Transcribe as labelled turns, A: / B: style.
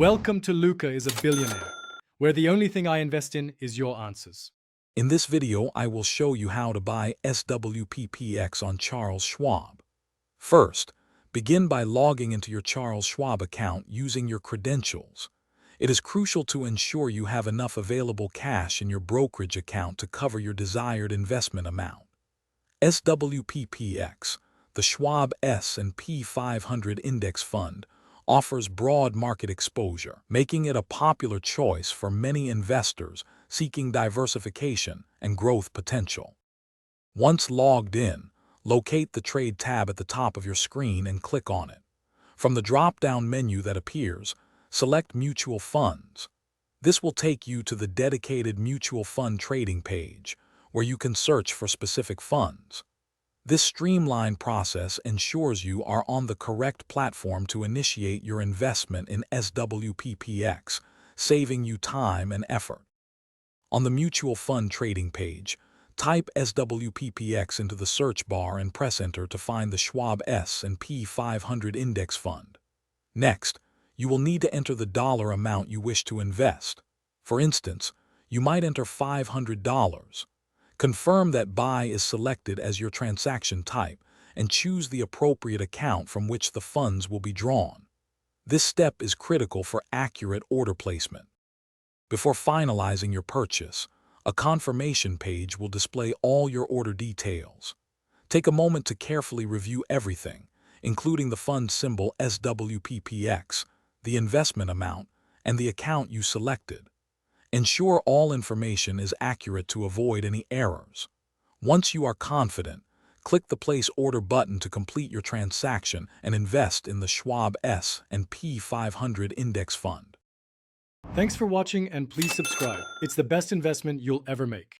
A: Welcome to Luca is a Billionaire, where the only thing I invest in is your answers.
B: In this video, I will show you how to buy SWPPX on Charles Schwab. First, begin by logging into your Charles Schwab account using your credentials. It is crucial to ensure you have enough available cash in your brokerage account to cover your desired investment amount. SWPPX, the Schwab S&P 500 Index Fund, offers broad market exposure, making it a popular choice for many investors seeking diversification and growth potential. Once logged in, locate the Trade tab at the top of your screen and click on it. From the drop-down menu that appears, select Mutual Funds. This will take you to the dedicated mutual fund trading page, where you can search for specific funds. This streamlined process ensures you are on the correct platform to initiate your investment in SWPPX, saving you time and effort. On the mutual fund trading page, type SWPPX into the search bar and press Enter to find the Schwab S&P 500 Index Fund. Next, you will need to enter the dollar amount you wish to invest. For instance, you might enter $500. Confirm that Buy is selected as your transaction type and choose the appropriate account from which the funds will be drawn. This step is critical for accurate order placement. Before finalizing your purchase, a confirmation page will display all your order details. Take a moment to carefully review everything, including the fund symbol SWPPX, the investment amount, and the account you selected. Ensure all information is accurate to avoid any errors. Once you are confident, click the Place Order button to complete your transaction and invest in the Schwab S&P 500 Index Fund.
A: Thanks for watching and please subscribe. It's the best investment you'll ever make.